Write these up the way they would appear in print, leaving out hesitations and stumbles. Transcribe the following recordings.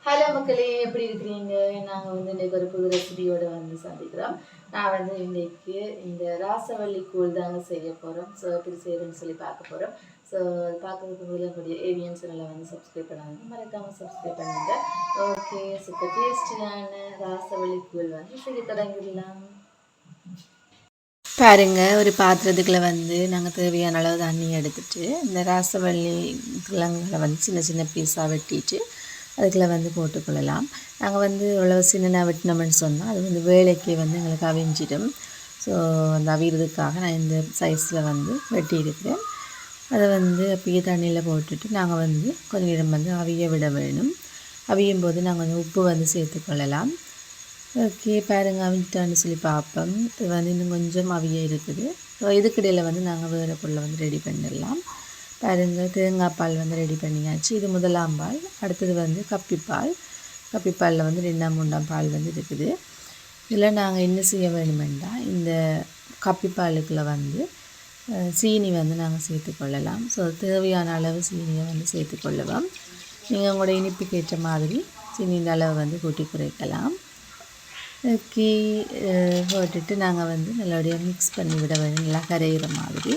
Hello மக்களே, எப்படி இருக்கிறீங்க? நாங்கள் இன்றைக்கி ஒரு புது ரெசிபியோடு சந்திக்கிறோம். நான் இன்றைக்கி இந்த ராசவள்ளி கூழ் தாங்க செய்ய போகிறோம். ஸோ எப்படி செய்கிறேன்னு சொல்லி பார்க்க போகிறோம். ஸோ பார்க்குறதுக்கு முதல்ல கூடிய ஏவிஎன் சேனலை சப்ஸ்கிரைப் பண்ணாங்க, மறக்காமல் சப்ஸ்கிரைப் பண்ணுங்க. ஓகே, சூப்பர் டேஸ்டியான ராசவள்ளி கூழ் செய்ய தொடங்கிடலாம். பாருங்க, ஒரு பாத்திரத்துக்குள்ள நாங்கள் தேவையான அளவு தண்ணி எடுத்துட்டு இந்த ராசவள்ளி கிழங்குகளை சின்ன சின்ன பீஸாக வெட்டிட்டு அதுக்குள்ளே போட்டுக்கொள்ளலாம். நாங்கள் இவ்வளோ சின்ன வெட்டினோம்னு சொன்னால் அது வேலைக்கு எங்களுக்கு அவிஞ்சிடும். ஸோ அந்த அவிகிறதுக்காக நான் இந்த சைஸில் வெட்டியிருக்கிறேன். அதை அப்படியே தண்ணியில் போட்டுட்டு நாங்கள் கொஞ்சம் நேரம் அவிய விட வேணும். அவியும் போது நாங்கள் உப்பு சேர்த்துக்கொள்ளலாம். ஓகே, பாருங்க, அவிஞ்சிட்டான்னு சொல்லி பார்ப்போம். இது இன்னும் கொஞ்சம் அவிய இருக்குது. ஸோ இதுக்கிடையில் நாங்கள் வேறு பொருளை ரெடி பண்ணிடலாம். பாருங்கள், தேங்காய் பால் ரெடி பண்ணியாச்சு. இது முதலாம் பால். அடுத்தது கப்பிப்பால். கப்பிப்பாலில் 2ஆம் 3ஆம் பால் இருக்குது. இதில் நாங்கள் என்ன செய்ய வேணுமெண்டா, இந்த கப்பிப்பாலுக்குள்ளே சீனி நாங்கள் சேர்த்துக்கொள்ளலாம். ஸோ தேவையான அளவு சீனியை சேர்த்துக்கொள்ளுவோம். நீங்கள் உங்களோட இனிப்புக்கு ஏற்ற மாதிரி சீனியின் அளவு கூட்டி குறைக்கலாம். ஓகே, போட்டுட்டு நாங்கள் நல்லபடியாக மிக்ஸ் பண்ணி விட வேணும், நல்லா கரைகிற மாதிரி.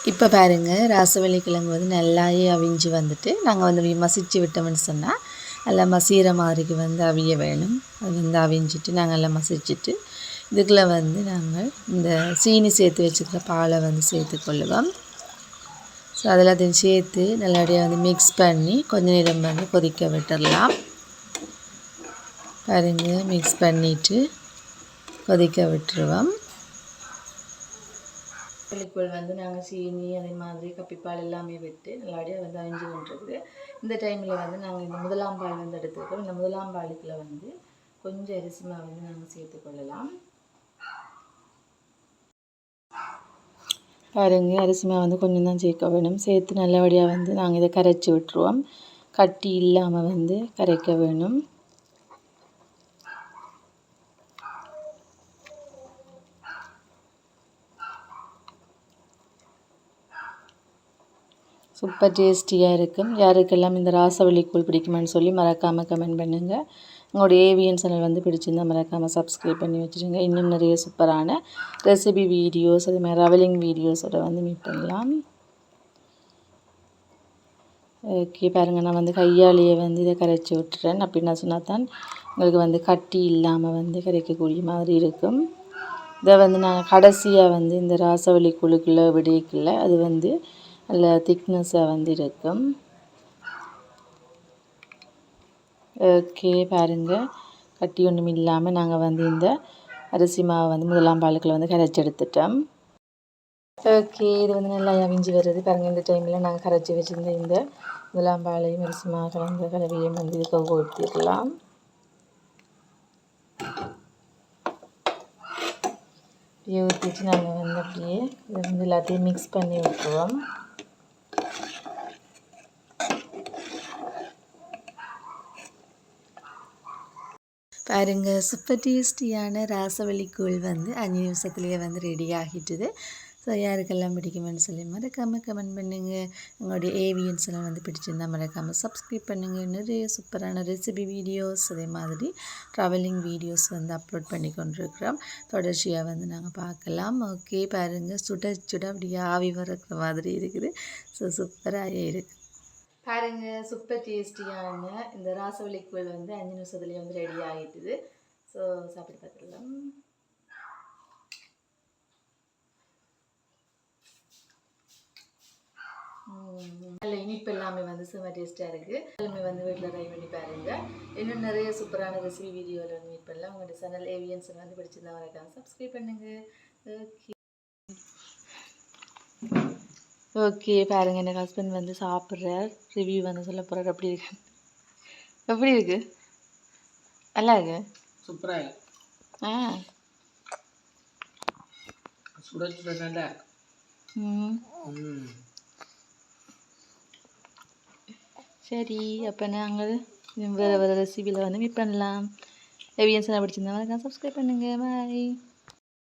இப்போ பாருங்கள், ராசவள்ளி கிழங்கு நல்லாயே அவிஞ்சு நாங்கள் மசிச்சு விட்டோம்னு சொன்னால் நல்லா மசிகிற மாதிரிக்கு அவிய வேணும். அது அவிஞ்சிட்டு நாங்கள் நல்லா மசிச்சுட்டு இதுக்குள்ளே நாங்கள் இந்த சீனி சேர்த்து வச்சுக்கிற பாலை சேர்த்துக்கொள்ளுவோம். ஸோ அதெல்லாத்தையும் சேர்த்து நல்லபடியாக மிக்ஸ் பண்ணி கொஞ்ச நேரம் கொதிக்க விட்டுடலாம். பாருங்கள், மிக்ஸ் பண்ணிவிட்டு கொதிக்க விட்டுருவோம். கூழ் நாங்கள் சீனி அதே மாதிரி கப்பிப்பால் எல்லாமே விட்டு நல்லபடியாக அவிஞ்சு கொண்டிருக்குது. இந்த டைமில் நாங்கள் இந்த முதலாம் பால் எடுத்துருக்கோம். இந்த முதலாம் பாலுக்குள்ளே கொஞ்சம் அரிசி மாவு நாங்கள் சேர்த்துக்கொள்ளலாம். பாருங்க, அரிசி மாவு கொஞ்சம் தான் சேர்க்க வேணும். சேர்த்து நல்லபடியாக நாங்கள் இதை கரைச்சி விட்டுருவோம். கட்டி இல்லாமல் கரைக்க வேணும். சூப்பர் டேஸ்டியாக இருக்கும். யாருக்கெல்லாம் இந்த ராசவள்ளி கூழ் பிடிக்குமென்னு சொல்லி மறக்காமல் கமெண்ட் பண்ணுங்கள். உங்களுடைய ஏவிஎன் சேனல் பிடிச்சிருந்தால் மறக்காமல் சப்ஸ்கிரைப் பண்ணி வச்சுருங்க. இன்னும் நிறைய சூப்பரான ரெசிபி வீடியோஸ், அதே மாதிரி ரவலிங் வீடியோஸோட மீட் பண்ணலாம். ஓகே, பாருங்கள், நான் கையாலேயே இதை கரைச்சி விட்டுறேன். அப்படின்னா சொன்னால் தான் உங்களுக்கு கட்டி இல்லாமல் கரைக்கக்கூடிய மாதிரி இருக்கும். இதை நான் கடைசியாக இந்த ராசவள்ளி கூழுக்குள்ளே விடைக்குள்ள அது நல்ல திக்னஸாக இருக்கும். ஓகே, பாருங்கள், கட்டி ஒன்றும் இல்லாமல் நாங்கள் இந்த அரிசி மாவை முதலாம் பாலுக்குள்ள கரைச்சி எடுத்துட்டோம். ஓகே, இது நல்லா அவிஞ்சு வருது. பாருங்கள், இந்த டைமில் நாங்கள் கரைச்சி வச்சுருந்த இந்த முதலாம் பாலையும் அரிசி மாவு கலந்த கலவையும் இதுக்கு ஊற்றிடலாம். ஊற்றிட்டு நாங்கள் அப்படியே இது எல்லாத்தையும் மிக்ஸ் பண்ணி விட்டுருவோம். பாருங்கள், சூப்பர் டேஸ்டியான ராசவள்ளி கூழ் 5 நிமிஷத்துலேயே ரெடி ஆகிட்டுது. ஸோ யாருக்கெல்லாம் பிடிக்குமென்னு சொல்லி மறக்காமல் கமெண்ட் பண்ணுங்கள். உங்களுடைய ஏவிஎன் சேனல் பிடிச்சிருந்தால் மறக்காமல் சப்ஸ்கிரைப் பண்ணுங்கள். நிறைய சூப்பரான ரெசிபி வீடியோஸ் அதே மாதிரி ட்ராவலிங் வீடியோஸ் அப்லோட் பண்ணி கொண்டிருக்கிறோம். தொடர்ச்சியாக நாங்கள் பார்க்கலாம். ஓகே, பாருங்கள், சுட சுட அப்படியே ஆவி வரக்கிற மாதிரி இருக்குது. ஸோ சூப்பராக இருக்குது. பாருங்கள், சூப்பர் டேஸ்டியான இந்த ராசவள்ளி கூழ் 5 நிமிஷத்துலேயே ரெடி ஆகிட்டுது. ஸோ சாப்பிட்டு பார்த்துக்கலாம். நல்ல இனிப்பு எல்லாமே செம்ம டேஸ்ட்டாக இருக்குது. எல்லாமே வீட்டில் ட்ரை பண்ணி பாருங்கள். இன்னும் நிறைய சூப்பரான ரெசிபி வீடியோவில் மீட் பண்ணலாம். உங்களுடைய சேனல் ஏவிஎன் சேனல் பிடிச்சிருந்தா மறக்காம சப்ஸ்கிரைப் பண்ணுங்கள். ஓகே ஓகே, பாருங்கள், எனக்கு ஹஸ்பண்ட் சாப்பிட்ற ரிவ்யூ சொல்ல போகிறார். எப்படி இருக்கு? எப்படி இருக்கு? நல்லா இருக்கு. சூப்பராக இருக்கு. ஆ, சுட சுட நல்லா இருக்கு. சரி, அப்போ நாங்கள் வேறு வேறு ரெசிபியில் வந்து மீட் பண்ணலாம். எவியன்ஸ் பிடிச்சிருந்தா சப்ஸ்கிரைப் பண்ணுங்கள். பாய்.